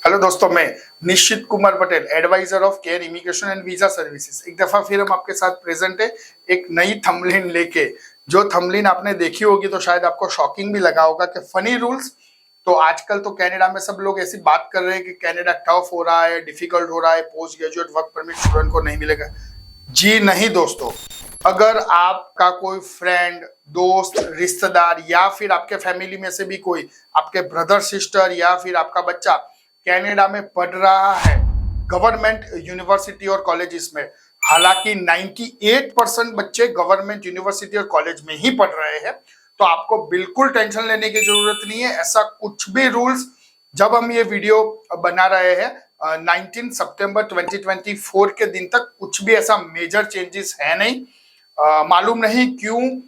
Hello दोस्तों, मैं Nishchit Kumar Patel, advisor of Care Immigration and visa services. एक दफा फिर हम आपके साथ प्रेजेंट है एक नई थंबनेल लेके। जो थंबनेल आपने देखी होगी तो शायद आपको शॉकिंग भी लगा होगा कि फनी रूल्स। तो आजकल तो कनाडा में सब लोग ऐसी बात कर रहे हैं कि कनाडा टफ हो रहा है, डिफिकल्ट हो रहा है, post graduate work permit student को नहीं मिलेगा। जी नहीं दोस्तों, अगर आपका कोई फ्रेंड, दोस्त, रिश्तेदार या फिर आपके फैमिली में से भी कोई, आपके ब्रदर सिस्टर या फिर आपका बच्चा कनाडा में पढ़ रहा है गवर्नमेंट यूनिवर्सिटी और कॉलेजेस में, हालांकि 98% बच्चे गवर्नमेंट यूनिवर्सिटी और कॉलेज में ही पढ़ रहे हैं, तो आपको बिल्कुल टेंशन लेने की जरूरत नहीं है। ऐसा कुछ भी रूल्स, जब हम ये वीडियो बना रहे हैं 19 सितंबर 2024 के दिन तक कुछ भी ऐसा मेजर चेंजेस है नहीं। मालूम नहीं क्यों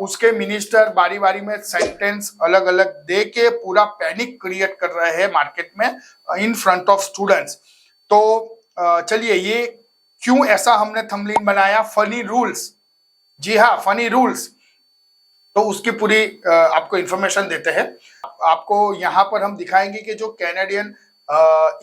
उसके मिनिस्टर बारी बारी में सेंटेंस अलग अलग दे के पूरा पैनिक क्रिएट कर रहे हैं मार्केट में इन फ्रंट ऑफ स्टूडेंट्स। तो चलिए, ये क्यों ऐसा हमने थंबनेल बनाया, फनी रूल्स। जी हाँ, फनी रूल्स। तो उसकी पूरी आपको इंफॉर्मेशन देते हैं। आपको यहाँ पर हम दिखाएंगे कि जो कैनेडियन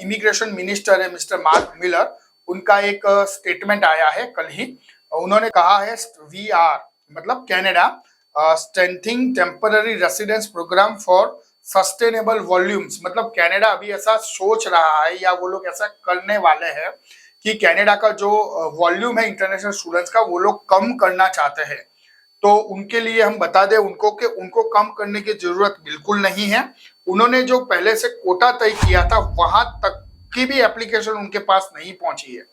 इमिग्रेशन मिनिस्टर है मिस्टर मार्क मिलर, उनका एक स्टेटमेंट आया है कल ही। उन्होंने कहा है वी आर मतलब Canada strengthening temporary residence programme for sustainable volumes. मतलब कनाडा अभी ऐसा सोच रहा है या वो लोग ऐसा करने वाले हैं कि कनाडा का जो वॉल्यूम है इंटरनेशनल स्टूडेंट्स का, वो लोग कम करना चाहते हैं। तो उनके लिए हम बता दें उनको कि उनको कम करने की जरूरत बिल्कुल नहीं है। उन्होंने जो पहले से कोटा तय किया था वहां तक की भी एप्लीकेशन उनके पास नहीं पहुंची है।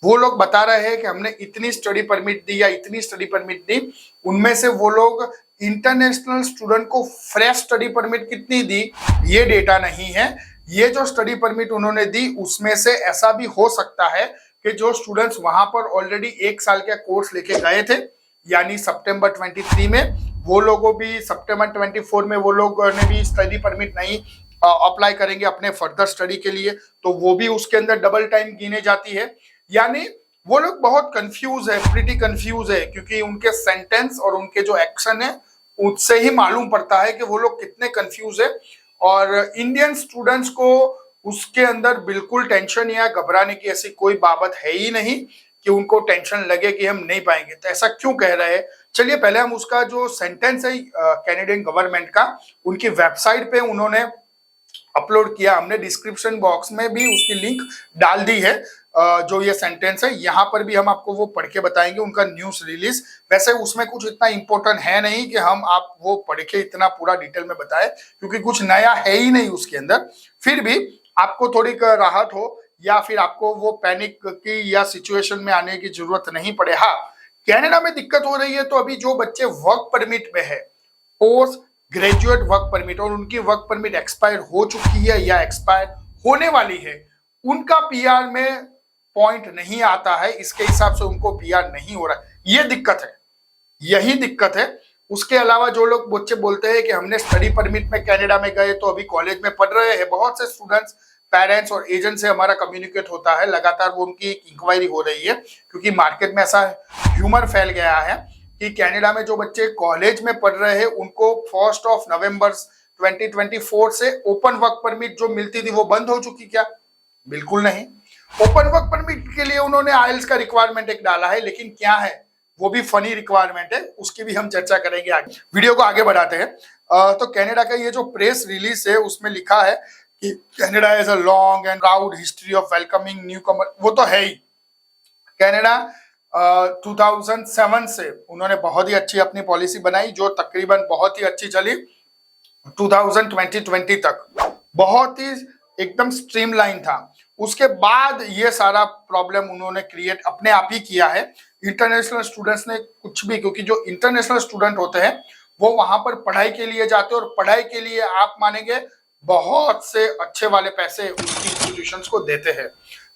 वो लोग बता रहे हैं कि हमने इतनी स्टडी परमिट दी या इतनी स्टडी परमिट दी, उनमें से वो लोग इंटरनेशनल स्टूडेंट को फ्रेश स्टडी परमिट कितनी दी ये डेटा नहीं है। ये जो स्टडी परमिट उन्होंने दी उसमें से ऐसा भी हो सकता है कि जो स्टूडेंट्स वहां पर ऑलरेडी 1 साल का कोर्स लेके गए थे, यानी सितंबर 23 में, वो लोगों भी सितंबर 24 में वो लोग ने भी स्टडी परमिट नहीं अप्लाई करेंगे अपने फर्दर स्टडी के लिए, तो वो भी उसके अंदर डबल टाइम गिने जाती है। यानी वो लोग बहुत कंफ्यूज है, प्रीटी कंफ्यूज है, क्योंकि उनके सेंटेंस और उनके जो एक्शन है उससे ही मालूम पड़ता है कि वो लोग कितने कंफ्यूज है। और इंडियन स्टूडेंट्स को उसके अंदर बिल्कुल टेंशन या घबराने की ऐसी कोई बात है ही नहीं कि उनको टेंशन लगे कि हम नहीं पाएंगे। तो ऐसा क्यों कह रहे हैं, चलिए पहले हम उसका जो सेंटेंस है कैनेडियन गवर्नमेंट का, उनकी वेबसाइट पे उन्होंने अपलोड किया, हमने डिस्क्रिप्शन बॉक्स में भी उसकी लिंक डाल दी है। जो ये सेंटेंस है यहाँ पर भी हम आपको वो पढ़ के बताएंगे, उनका न्यूज रिलीज। वैसे उसमें कुछ इतना इंपॉर्टेंट है नहीं कि हम आप वो पढ़ के इतना पूरा डिटेल में बताए, क्योंकि कुछ नया है ही नहीं उसके अंदर। फिर भी आपको थोड़ी राहत हो या फिर आपको वो पैनिक की या सिचुएशन में आने की जरूरत नहीं पड़े। हाँ, कनाडा में दिक्कत हो रही है तो अभी जो बच्चे वर्क परमिट में है, पोस्ट ग्रेजुएट वर्क परमिट, और उनकी वर्क परमिट एक्सपायर हो चुकी है या एक्सपायर होने वाली है, उनका पीआर में पॉइंट नहीं आता है, इसके हिसाब से उनको पीआर नहीं हो रहा है। ये दिक्कत है, यही दिक्कत है। उसके अलावा जो लोग बच्चे बोलते हैं कि हमने स्टडी परमिट में कनाडा में गए तो अभी कॉलेज में पढ़ रहे हैं, बहुत से स्टूडेंट्स, पेरेंट्स और एजेंट से हमारा कम्युनिकेट होता है लगातार, वो उनकी इंक्वायरी हो रही है, क्योंकि मार्केट में ऐसा ह्यूमर फैल गया है कि कनाडा में जो बच्चे कॉलेज में पढ़ रहे हैं उनको 1 नवंबर 2024 से ओपन वर्क परमिट जो मिलती थी वो बंद हो चुकी। क्या? बिल्कुल नहीं। ओपन वर्क परमिट के लिए उन्होंने आइल्स का रिक्वायरमेंट एक डाला है, लेकिन क्या है वो भी फनी रिक्वायरमेंट है, उसकी भी हम चर्चा करेंगे आगे। वीडियो को आगे बढ़ाते हैं। तो कनाडा का ये जो प्रेस रिलीज है उसमें लिखा है कि Canada has a long and proud history of welcoming newcomer. वो तो है ही। कनाडा 2007 से उन्होंने बहुत ही अच्छी अपनी पॉलिसी बनाई जो तकरीबन बहुत ही अच्छी चली 2020 तक, बहुत ही एकदम स्ट्रीमलाइन था। उसके बाद ये सारा प्रॉब्लम उन्होंने क्रिएट अपने आप ही किया है। इंटरनेशनल स्टूडेंट्स ने कुछ भी, क्योंकि जो इंटरनेशनल स्टूडेंट होते हैं वो वहां पर पढ़ाई के लिए जाते हैं, और पढ़ाई के लिए आप मानेंगे बहुत से अच्छे वाले पैसे उनकी इंस्टीट्यूशंस को देते हैं।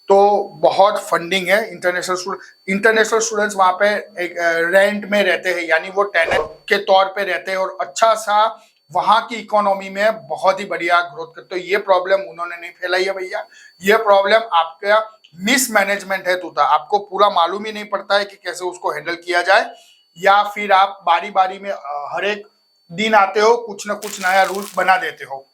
तो बहुत फंडिंग है। इंटरनेशनल स्टूडेंट्स वहां पे एक रेंट में रहते हैं, यानी वो टेनेंट के तौर पे रहते हैं, और अच्छा सा वहां की इकोनॉमी में बहुत ही बढ़िया ग्रोथ करते। तो ये प्रॉब्लम उन्होंने नहीं फैलाई है भैया, ये प्रॉब्लम आपका मिसमैनेजमेंट है। तो आपको पूरा मालूम ही नहीं पड़ता है कि कैसे उसको हैंडल किया जाए, या फिर आप बारी बारी में हर एक दिन आते हो कुछ ना कुछ नया रूल्स बना देते हो।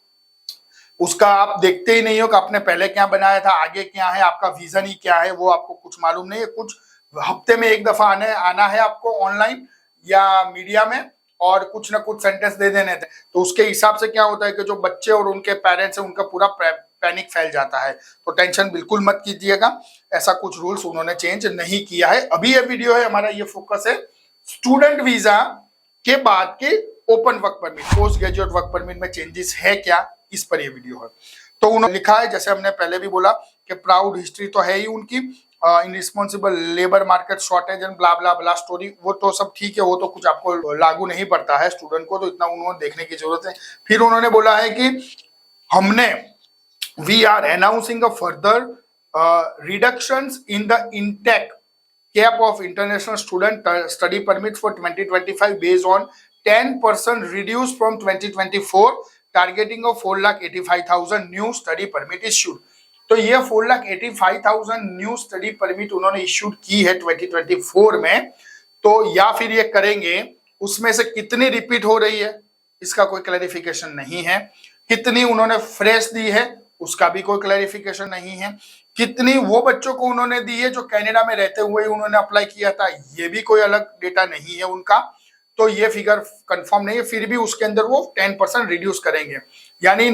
उसका आप देखते ही नहीं हो कि आपने पहले क्या बनाया था, आगे क्या है, आपका विजन ही क्या है, वो आपको कुछ मालूम नहीं है। कुछ हफ्ते में एक दफा आना है आपको ऑनलाइन या मीडिया में, और कुछ ना कुछ सेंटेंस दे देने थे। तो उसके हिसाब से क्या होता है कि जो बच्चे और उनके पेरेंट्स हैं उनका पूरा पैनिक फैल जाता है। तो टेंशन बिल्कुल मत कीजिएगा, ऐसा कुछ रूल्स उन्होंने चेंज नहीं किया है। अभी ये वीडियो है हमारा, ये फोकस है स्टूडेंट वीजा के बाद के open work permit, post graduate work permit में चेंजेस है क्या, इस पर ये वीडियो है। तो उन्होंने लिखा है, जैसे हमने पहले भी बोला कि प्राउड हिस्ट्री तो है ही उनकी, in responsible labour market shortage and blah blah blah story, वो तो सब ठीक है, वो तो कुछ आपको लागू नहीं पड़ता है स्टूडेंट को, तो इतना उन्होंने देखने की जरूरत है। फिर उन्होंने बोला है कि हमने we are announcing a further reductions in the intake cap of international student study permits for 2025 based on 10% reduced from 2024, targeting of 4,85,000 new study permit issued। तो ये 4,85,000 न्यू स्टडी परमिट उन्होंने इश्यूड की है 2024 में। तो या फिर ये करेंगे, उसमें से कितनी रिपीट हो रही है इसका कोई क्लैरिफिकेशन नहीं है, कितनी उन्होंने फ्रेश दी है उसका भी कोई क्लैरिफिकेशन नहीं है, कितनी वो बच्चों को उन्होंने दी है जो कनाडा में रहते हुए उन्होंने अप्लाई किया था, ये भी कोई अलग डेटा नहीं है उनका। तो ये फिगर कंफर्म नहीं है, फिर भी उसके अंदर वो 10% रिड्यूस करेंगे, यानी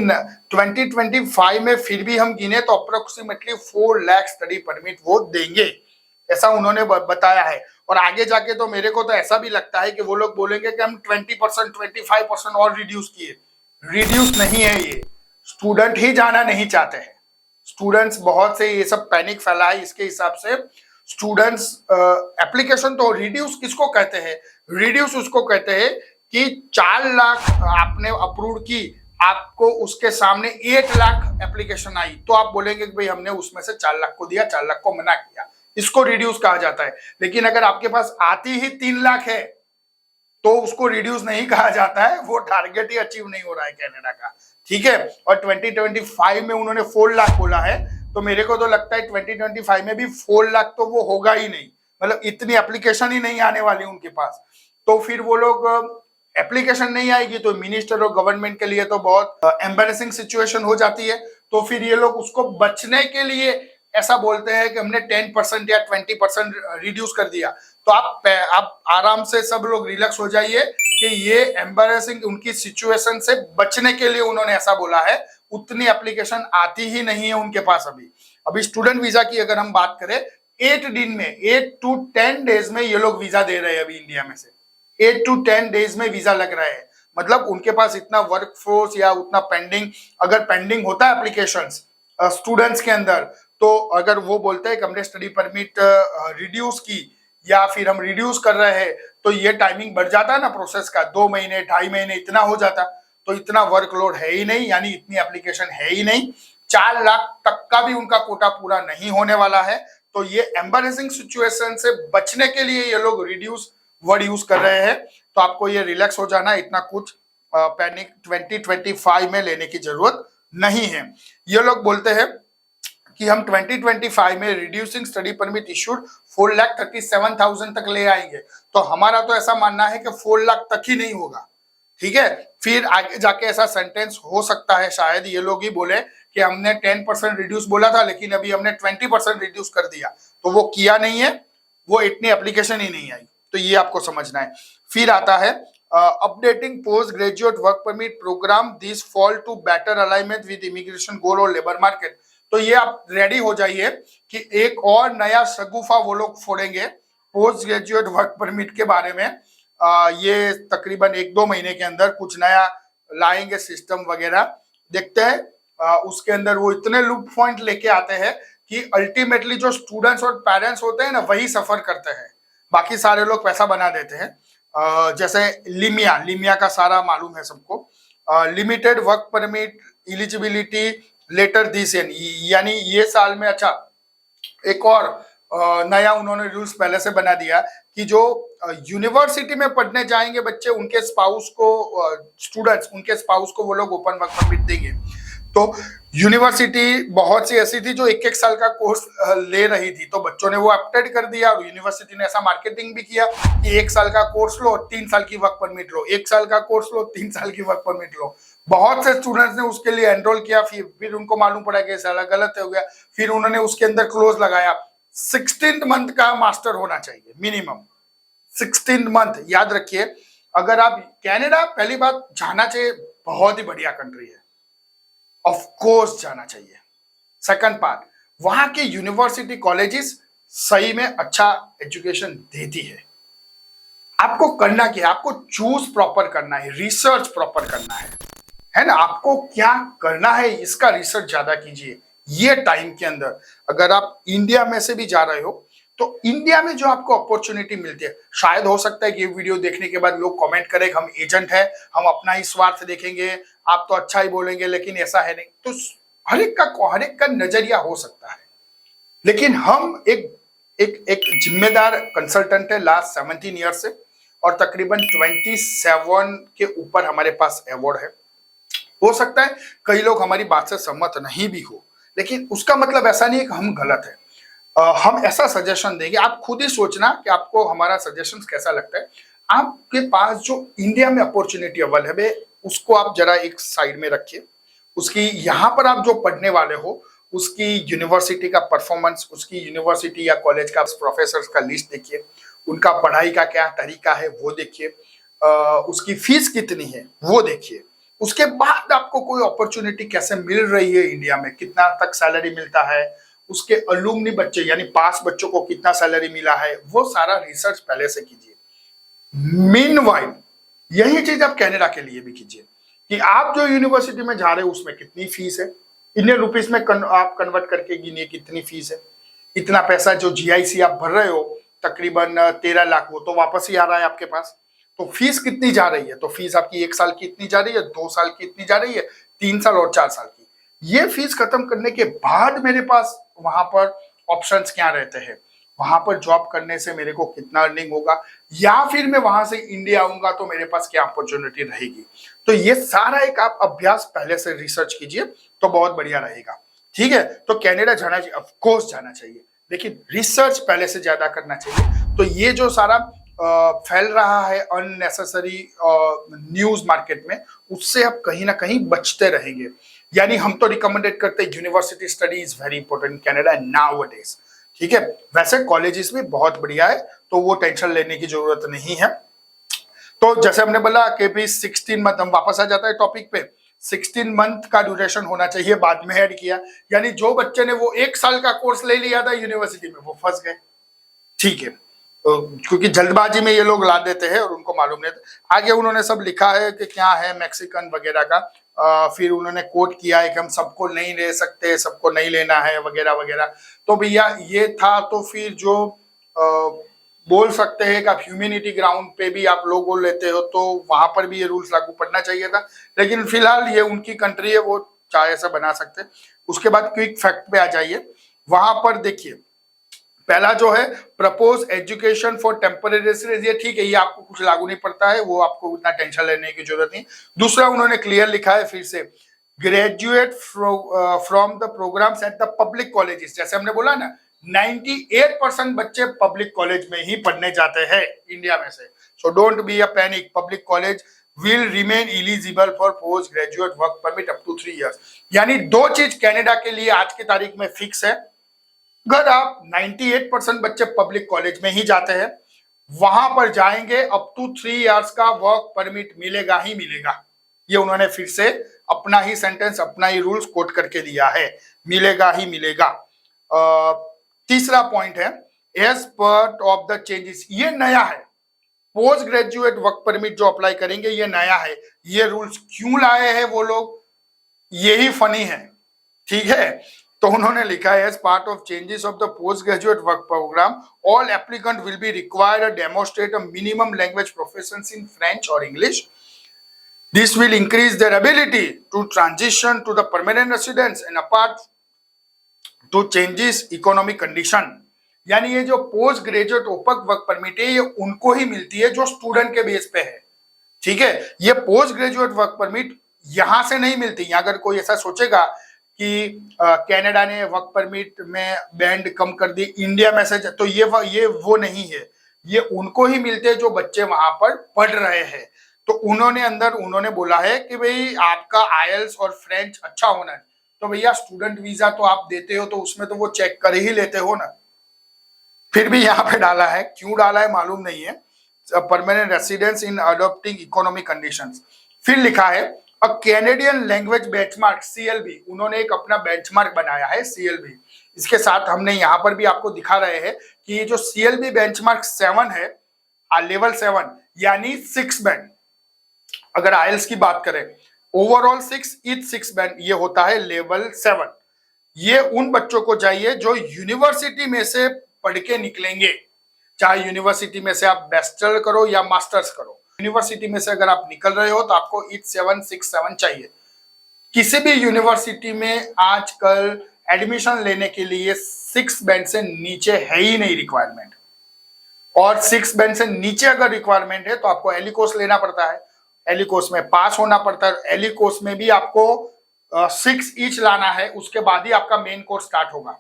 2025 में फिर भी हम गिने तो अप्रोक्सीमेटली 4 लाख स्टडी परमिट वो देंगे, ऐसा उन्होंने बताया है। और आगे जाके तो मेरे को तो ऐसा भी लगता है कि वो लोग बोलेंगे कि हम 20% 25% और रिड्यूस किए। रिड्यूस नहीं है, ये स्टूडेंट ही जाना नहीं चाहते हैं। स्टूडेंट्स बहुत से ये सब पैनिक फैला है, इसके हिसाब से स्टूडेंट्स एप्लीकेशन तो रिड्यूस किसको कहते हैं, रिड्यूस उसको कहते हैं कि 4 लाख आपने अप्रूव की, आपको उसके सामने 8 लाख एप्लीकेशन आई, तो आप बोलेंगे कि भाई हमने उसमें से 4 लाख को दिया, 4 लाख को मना किया, इसको रिड्यूस कहा जाता है। लेकिन अगर आपके पास आती ही 3 लाख है तो उसको रिड्यूस नहीं कहा जाता है, वो टारगेट ही अचीव नहीं हो रहा है कनाडा का, ठीक है। और 2025 में उन्होंने 4 लाख बोला है, तो मेरे को तो लगता है 2025 में भी 4 लाख तो वो होगा ही नहीं, मतलब इतनी एप्लीकेशन ही नहीं आने वाली उनके पास। तो फिर वो लोग एप्लीकेशन नहीं आएगी तो मिनिस्टर और गवर्नमेंट के लिए तो बहुत एम्बैरेसिंग सिचुएशन हो जाती है। तो फिर ये लोग उसको बचने के लिए ऐसा बोलते हैं कि हमने 10% या 20% रिड्यूस कर दिया। तो आप आराम से सब लोग रिलैक्स हो जाइए कि ये एम्बैरेसिंग उनकी सिचुएशन से बचने के लिए उन्होंने ऐसा बोला है। उतनी एप्लीकेशन आती ही नहीं है उनके पास अभी स्टूडेंट वीजा की अगर हम बात करें, 8 दिन में 8 to 10 डेज में ये लोग वीजा दे रहे हैं अभी इंडिया में से, 8 to 10 डेज में वीजा लग रहा है। मतलब उनके पास इतना वर्क फोर्स या उतना पेंडिंग, अगर पेंडिंग होता है एप्लीकेशंस स्टूडेंट्स के अंदर, तो अगर वो बोलते हैं कि हमने स्टडी परमिट रिड्यूस की या फिर हम रिड्यूस कर रहे हैं, तो ये टाइमिंग बढ़ जाता है ना प्रोसेस का, 2 महीने 2.5 महीने इतना हो जाता। तो इतना वर्कलोड है ही नहीं, यानी इतनी एप्लीकेशन है ही नहीं, 4 लाख तक का भी उनका कोटा पूरा नहीं होने वाला है। तो ये एम्बैरेसिंग सिचुएशन से बचने के लिए ये लोग रिड्यूस वर्ड यूज कर रहे हैं। तो आपको ये रिलैक्स हो जाना, इतना कुछ पैनिक 2025 में लेने की जरूरत नहीं है। ये लोग बोलते हैं कि हम 2025 में रिड्यूसिंग स्टडी परमिट इश्यूड 4,37,000 तक ले आएंगे। तो हमारा तो ऐसा मानना है कि 4 लाख तक ही नहीं होगा, ठीक है। फिर आगे जाके ऐसा सेंटेंस हो सकता है, शायद ये लोग ही बोले कि हमने 10% रिड्यूस बोला था लेकिन अभी हमने 20% रिड्यूस कर दिया, तो वो किया नहीं है, वो इतनी एप्लीकेशन ही नहीं आई। तो ये आपको समझना है। फिर आता है updating post graduate work permit programme this fall to better alignment with immigration goal और लेबर मार्केट। तो ये आप रेडी हो जाइए कि एक और नया शगुफा वो लोग फोड़ेंगे पोस्ट ग्रेजुएट वर्क परमिट के बारे में। ये तकरीबन 1-2 महीने के अंदर कुछ नया लाएंगे सिस्टम वगैरह, देखते हैं। उसके अंदर वो इतने लूप पॉइंट लेके आते हैं कि अल्टीमेटली जो स्टूडेंट्स और पेरेंट्स होते हैं ना, वही सफर करते हैं, बाकी सारे लोग पैसा बना देते हैं। जैसे लिमिया का सारा मालूम है सबको, limited work permit eligibility letter this year, यानी ये साल में अच्छा एक और नया उन्होंने रूल्स पहले से बना दिया कि जो यूनिवर्सिटी में पढ़ने जाएंगे बच्चे, उनके स्पाउस को स्टूडेंट्स उनके स्पाउस को वो लोग ओपन वर्क परमिट देंगे। तो यूनिवर्सिटी बहुत सी ऐसी थी जो 1-1 साल का कोर्स ले रही थी, तो बच्चों ने वो अपडेट कर दिया और यूनिवर्सिटी ने ऐसा मार्केटिंग भी किया कि 1 साल का कोर्स लो 3 साल की वर्क परमिट लो, 1 साल का कोर्स लो 3 साल की वर्क परमिट लो। बहुत से स्टूडेंट्स ने उसके लिए एनरोल किया, फिर उनको मालूम पड़ा कि साला गलत हो गया, फिर उन्होंने उसके अंदर क्लोज लगाया 16 मंथ का मास्टर होना चाहिए मिनिमम, 16 मंथ। याद रखिए, अगर आप कनाडा, पहली बात जाना चाहिए, बहुत ही बढ़िया कंट्री है, ऑफ कोर्स जाना चाहिए। सेकंड पार्ट, वहां के यूनिवर्सिटी कॉलेजेस सही में अच्छा एजुकेशन देती है। आपको करना क्या है, आपको चूज प्रॉपर करना है, रिसर्च प्रॉपर करना है ना। आपको क्या करना है इसका रिसर्च ज्यादा कीजिए ये टाइम के अंदर। अगर आप इंडिया में से भी जा रहे हो तो इंडिया में जो आपको अपॉर्चुनिटी मिलती है, शायद हो सकता है कि ये वीडियो देखने के बाद लोग कमेंट करें हम एजेंट है, हम अपना ही स्वार्थ देखेंगे, आप तो अच्छा ही बोलेंगे, लेकिन ऐसा है नहीं। तो हर एक का नजरिया हो सकता है, लेकिन हम एक एक एक जिम्मेदार कंसल्टेंट है लास्ट 17 ईयर से, और तकरीबन 27 के ऊपर हमारे पास अवार्ड है। हो सकता है कई लोग हमारी बात से सहमत नहीं भी हो, लेकिन उसका मतलब ऐसा नहीं है कि हम गलत है। हम ऐसा सजेशन देंगे, आप खुद ही सोचना कि आपको हमारा सजेशन कैसा लगता है। आपके पास जो इंडिया में अपॉर्चुनिटी अवेलेबल है उसको आप जरा एक साइड में रखिए, उसकी यहाँ पर आप जो पढ़ने वाले हो उसकी यूनिवर्सिटी का परफॉर्मेंस, उसकी यूनिवर्सिटी या कॉलेज का प्रोफेसर का लिस्ट देखिए, उनका पढ़ाई का क्या तरीका है वो देखिए, उसकी फीस कितनी है वो देखिए। उसके बाद आपको कोई अपॉर्चुनिटी कैसे मिल रही है इंडिया में, कितना तक सैलरी मिलता है, उसके अलुमनी बच्चे यानी पास बच्चों को कितना सैलरी मिला है, वो सारा रिसर्च पहले से कीजिए। मीनवाइल यही चीज आप कनाडा के लिए भी कीजिए कि आप जो यूनिवर्सिटी में जा रहे हो उसमें कितनी फीस है, इंडियन रुपीस में आप कन्वर्ट करके गिनिए कितनी फीस है। इतना पैसा जो जीआईसी आप भर रहे हो तकरीबन 13 लाख, वो तो वापस ही आ रहा है आपके पास। तो फीस कितनी जा रही है, तो फीस आपकी 1 साल की इतनी जा रही है, 2 साल की इतनी जा रही है, 3 साल और 4 साल की। ये फीस खत्म करने के बाद मेरे पास वहां पर ऑप्शंस क्या रहते हैं, वहां पर जॉब करने से मेरे को कितना अर्निंग होगा, या फिर मैं वहां से इंडिया आऊंगा तो मेरे पास क्या अपॉर्चुनिटी रहेगी। तो ये सारा एक आप अभ्यास पहले से रिसर्च कीजिए तो बहुत बढ़िया रहेगा। ठीक है, तो कनाडा जाना चाहिए, ऑफ कोर्स जाना चाहिए, लेकिन रिसर्च पहले से ज्यादा करना चाहिए। तो ये जो सारा फैल रहा है अननेसेसरी न्यूज मार्केट में, उससे आप कहीं ना कहीं बचते रहेंगे। यानी हम तो रिकमेंडेड करते हैं university study is very important in Canada nowadays. ठीक है, वैसे कॉलेजेस भी बहुत बढ़िया है, तो वो टेंशन लेने की जरूरत नहीं है। तो जैसे हमने बोला कि भी 16 मंथ, हम वापस आ जाता है टॉपिक पे, 16 मंथ का ड्यूरेशन होना चाहिए, बाद में ऐड किया। यानी जो बच्चे ने वो 1 साल का कोर्स ले लिया था यूनिवर्सिटी में वो फंस गए। ठीक है, तो क्योंकि जल्दबाजी में ये लोग ला देते हैं और उनको मालूम नहीं था। आगे उन्होंने सब लिखा है कि क्या है मैक्सिकन वगैरह का, फिर उन्होंने कोट किया है कि हम सबको नहीं ले सकते, सबको नहीं लेना है वगैरह वगैरह। तो भैया ये था, तो फिर जो बोल सकते हैं कि आप ह्यूमैनिटी ग्राउंड पे भी आप लोगों लेते हो तो वहां पर भी ये रूल्स लागू पड़ना चाहिए था, लेकिन फिलहाल ये उनकी कंट्री है, वो चाहे ऐसा बना सकते। उसके बाद क्विक फैक्ट पे आ जाइए, वहां पर देखिए पहला जो है propose education for temporary residence, ये ठीक है, ये आपको कुछ लागू नहीं पड़ता है, वो आपको उतना टेंशन लेने की जरूरत नहीं। दूसरा उन्होंने क्लियर लिखा है फिर से, graduate from the programmes at the public colleges, जैसे हमने बोला ना 98% बच्चे पब्लिक कॉलेज में ही पढ़ने जाते हैं इंडिया में से। So don't be a panic, public college will remain eligible for post graduate work permit up to 3 years. यानी दो चीज कनाडा के लिए आज की तारीख में फिक्स है, अगर आप 98% बच्चे पब्लिक कॉलेज में ही जाते हैं, वहां पर जाएंगे अप टू 3 इयर्स का वर्क परमिट मिलेगा ही मिलेगा। ये उन्होंने फिर से अपना ही सेंटेंस, अपना ही रूल्स कोट करके दिया है, मिलेगा ही मिलेगा। तीसरा पॉइंट है as part of the changes, ये नया है, पोस्ट ग्रेजुएट वर्क परमिट जो अप्लाई करेंगे ये नया है। ये रूल्स क्यों लाए हैं वो लोग, यही फनी है। ठीक है, तो उन्होंने लिखा है as part of changes of the post graduate work programme all applicant will be required to demonstrate a minimum language proficiency in French और English. This will increase their ability to transition to the permanent residence and apart to changes economic condition। यानी ये जो post graduate ओपक work permit है ये उनको ही मिलती है जो स्टूडेंट के बेस पे है। ठीक है, ये पोस्ट ग्रेजुएट वर्क परमिट यहां से नहीं मिलती। अगर कोई ऐसा सोचेगा कि कनाडा ने वर्क परमिट में बैंड कम कर दी इंडिया में से, तो ये वो नहीं है, ये उनको ही मिलते हैं जो बच्चे वहां पर पढ़ रहे हैं। तो उन्होंने बोला है कि भाई आपका आईएलटीएस और फ्रेंच अच्छा होना है, तो भैया स्टूडेंट वीजा तो आप देते हो तो उसमें तो वो चेक कर ही लेते हो ना। फिर भी यहाँ पे डाला है, क्यों डाला है मालूम नहीं है, परमानेंट रेसिडेंस इन अडॉप्टिंग इकोनॉमिक कंडीशंस। फिर लिखा है a Canadian language benchmark CLB, उन्होंने एक अपना बेंचमार्क बनाया है सीएलबी। इसके साथ हमने यहाँ पर भी आपको दिखा रहे हैं कि ये जो सीएलबी बेंचमार्क 7 है, लेवल 7 यानी 6 बैंड, अगर आईएलटीएस की बात करें ओवरऑल 6 इच 6 बैंड, ये होता है लेवल 7। ये उन बच्चों को चाहिए जो यूनिवर्सिटी में से पढ़ के निकलेंगे, चाहे यूनिवर्सिटी में से आप बैचलर करो या मास्टर्स करो, यूनिवर्सिटी में से अगर आप निकल रहे हो तो आपको इच 7 6 7 चाहिए। किसी भी यूनिवर्सिटी में आजकल एडमिशन लेने के लिए 6 बैंड से नीचे है ही नहीं रिक्वायरमेंट, और 6 बैंड से नीचे अगर रिक्वायरमेंट है तो आपको एली कोर्स लेना पड़ता है, एली कोर्स में पास होना पड़ता है, एली कोर्स में भी आपको 6 ईच लाना है, उसके बाद ही आपका मेन कोर्स स्टार्ट होगा।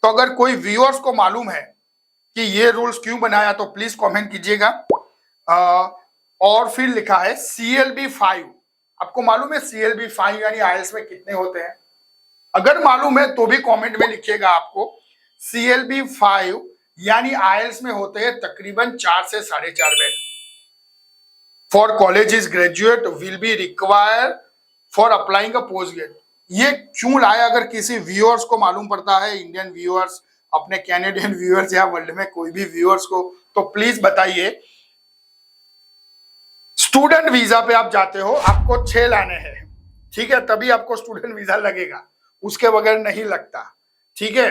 तो अगर कोई व्यूअर्स को मालूम है कि ये रूल्स क्यों बनाया तो प्लीज कमेंट कीजिएगा। और फिर लिखा है CLB 5, आपको मालूम है CLB 5 यानी आईएलटीएस में कितने होते हैं? अगर मालूम है तो भी कमेंट में लिखिएगा आपको। CLB 5 यानी आईएलटीएस में होते हैं तकरीबन 4 से 4.5 band. For colleges graduate will be require for applying a post grade. ये क्यों लाया? अगर किसी व्यूअर्स को मालूम पड़ता है, इंडियन व्यूअर्स, अपने कैनेडियन व्यूअर्स या वर्ल्ड में कोई भी व्यूअर्स को, तो प्लीज बताइए। स्टूडेंट वीजा पे आप जाते हो, आपको 6 लाने हैं, ठीक है, तभी आपको स्टूडेंट वीजा लगेगा, उसके बगैर नहीं लगता, ठीक है।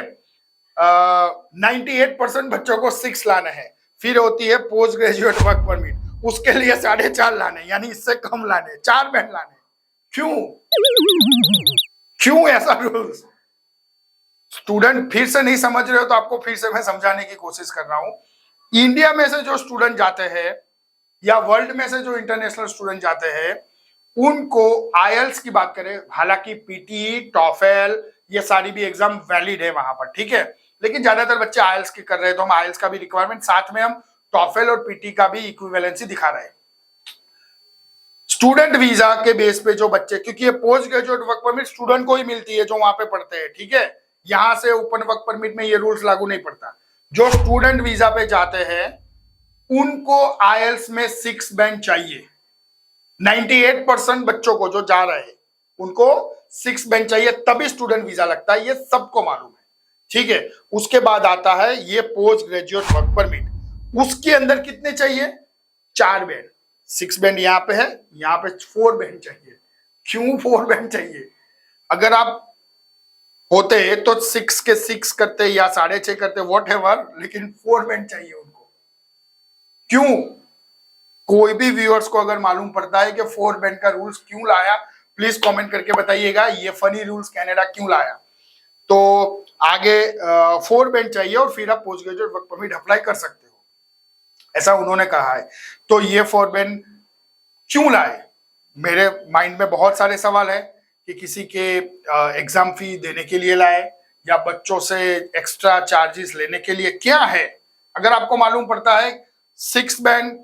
98% बच्चों को 6 लाने हैं। फिर होती है पोस्ट ग्रेजुएट वर्क परमिट, उसके लिए 4.5 लाने, यानी इससे कम लाने, 4 बैंड लाने। क्यों ऐसा रूल्स? स्टूडेंट फिर से नहीं समझ रहे हो तो आपको फिर से मैं समझाने की कोशिश कर रहा हूं। इंडिया में से जो स्टूडेंट जाते हैं या वर्ल्ड में से जो इंटरनेशनल स्टूडेंट जाते हैं, उनको आईएलटीएस की बात करें, हालांकि पीटी, टॉफेल, ये सारी भी एग्जाम वैलिड है वहां पर, ठीक है, लेकिन ज्यादातर बच्चे आईएलटीएस की कर रहे हैं, तो हम आईएलटीएस का भी रिक्वायरमेंट साथ में हम टॉफेल और पीटी का भी इक्विवेलेंसी दिखा रहे हैं। स्टूडेंट वीजा के बेस पे जो बच्चे, क्योंकि ये post graduate work permit student को ही मिलती है जो वहां पे पढ़ते हैं, ठीक है, यहां से ओपन वर्क परमिट में ये रूल्स लागू नहीं पड़ता। जो स्टूडेंट वीजा पे जाते हैं उनको आईएलटीएस में 6 बैंड चाहिए। 98% बच्चों को जो जा रहे हैं उनको 6 बैंड चाहिए, तभी स्टूडेंट वीजा लगता है, ये सबको मालूम है, ठीक है। उसके बाद आता है ये पोस्ट ग्रेजुएट वर्क परमिट, उसके अंदर कितने चाहिए? 4 बैंड। 6 बैंड यहाँ पे है, यहाँ पे 4 बैंड चाहिए। क्यों 4 बैंड चाहिए? अगर आप होते तो 6 के 6 करते या 6.5 करते, वॉट एवर, लेकिन 4 बैंड चाहिए उनको। क्यों? कोई भी व्यूअर्स को अगर मालूम पड़ता है कि 4 बैंड का रूल्स क्यों लाया, प्लीज कमेंट करके बताइएगा, ये फनी रूल्स कनाडा क्यों लाया। तो आगे 4 बैंड चाहिए और फिर आप post graduate work permit apply कर सकते हो, ऐसा उन्होंने कहा है। तो ये 4 बैंड क्यों लाए? मेरे माइंड में बहुत सारे सवाल है कि किसी के एग्जाम फी देने के लिए लाए या बच्चों से एक्स्ट्रा चार्जेस लेने के लिए, क्या है? अगर आपको मालूम पड़ता है 6 बैंड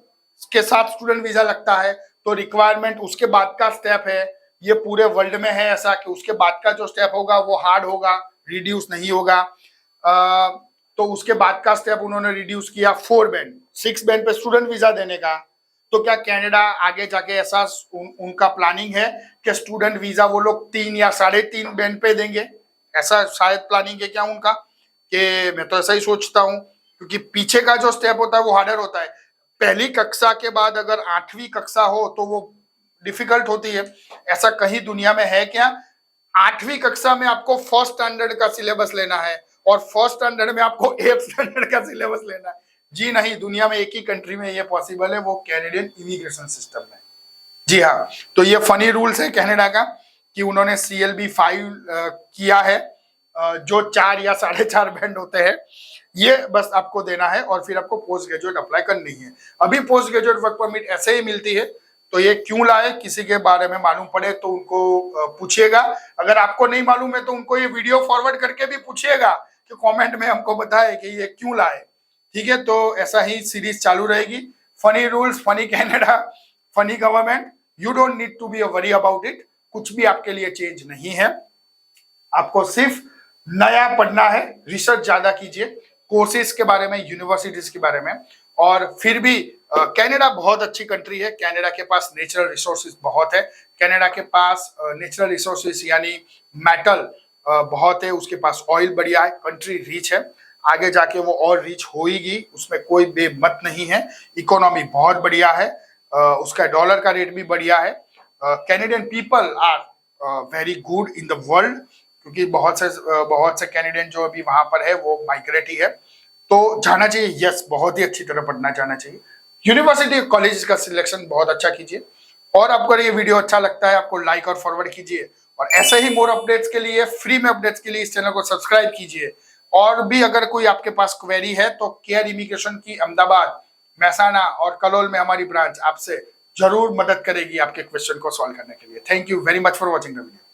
के साथ स्टूडेंट वीजा लगता है तो रिक्वायरमेंट उसके बाद का स्टेप है, ये पूरे वर्ल्ड में है ऐसा कि उसके बाद का जो स्टेप होगा वो हार्ड होगा, रिड्यूस नहीं होगा। तो उसके बाद का स्टेप उन्होंने रिड्यूस किया 4 बैंड, 6 बैंड पे स्टूडेंट वीजा देने का। तो क्या कनाडा आगे जाके ऐसा उनका प्लानिंग है कि स्टूडेंट वीजा वो लोग 3 या 3.5 बैंड पे देंगे? ऐसा शायद प्लानिंग है क्या उनका? कि मैं तो ऐसा ही सोचता हूँ, क्योंकि पीछे का जो स्टेप होता है वो हार्डर होता है। पहली कक्षा के बाद अगर 8वीं कक्षा हो तो वो डिफिकल्ट होती है। ऐसा कहीं दुनिया में है क्या? 8वीं कक्षा में आपको फर्स्ट स्टैंडर्ड का सिलेबस लेना है और फर्स्ट स्टैंडर्ड में आपको 8th स्टैंडर्ड का सिलेबस लेना है? जी नहीं, दुनिया में एक ही कंट्री में ये पॉसिबल है, वो कैनेडियन इमिग्रेशन सिस्टम में। जी हाँ, तो ये फनी रूल्स है कनाडा का कि उन्होंने CLB 5 किया है, जो 4 या 4.5 बैंड होते हैं, ये बस आपको देना है और फिर आपको पोस्ट ग्रेजुएट अप्लाई करनी है। अभी पोस्ट ग्रेजुएट वर्क परमिट ऐसे ही मिलती है, तो ये क्यों लाए? किसी के बारे में मालूम पड़े तो उनको पूछिएगा। अगर आपको नहीं मालूम है तो उनको ये वीडियो फॉरवर्ड करके भी पूछिएगा कि कमेंट में हमको बताए कि ये क्यों लाए, ठीक है। तो ऐसा ही सीरीज चालू रहेगी, funny rules, funny Canada, funny government, you don't need to be worry about it, कुछ भी आपके लिए चेंज नहीं है, आपको सिर्फ नया पढ़ना है, रिसर्च ज्यादा कीजिए कोर्सेज के बारे में, यूनिवर्सिटीज के बारे में। और फिर भी कनाडा बहुत अच्छी कंट्री है, कनाडा के पास नेचुरल रिसोर्सेज बहुत है, कनाडा के पास नेचुरल रिसोर्सेज यानी मेटल बहुत है, उसके पास ऑयल बढ़िया है, कंट्री रिच है, आगे जाके वो और रिच होगी, उसमें कोई बेमत नहीं है, इकोनॉमी बहुत बढ़िया है, उसका डॉलर का रेट भी बढ़िया है, Canadian people are very good in the world, क्योंकि बहुत से कैनेडियन जो अभी वहां पर है वो माइग्रेट ही है, तो जाना चाहिए, यस, बहुत ही अच्छी तरह पढ़ना जाना चाहिए, यूनिवर्सिटी कॉलेज का सिलेक्शन बहुत अच्छा कीजिए। और आपको अगर ये वीडियो अच्छा लगता है आपको लाइक और फॉरवर्ड कीजिए, और ऐसे ही मोर अपडेट्स के लिए, फ्री में अपडेट्स के लिए इस चैनल को सब्सक्राइब कीजिए। और भी अगर कोई आपके पास क्वेरी है तो केयर इमिग्रेशन की अहमदाबाद, महसाना और कलोल में हमारी ब्रांच आपसे जरूर मदद करेगी आपके क्वेश्चन को सॉल्व करने के लिए। Thank you very much for watching the video.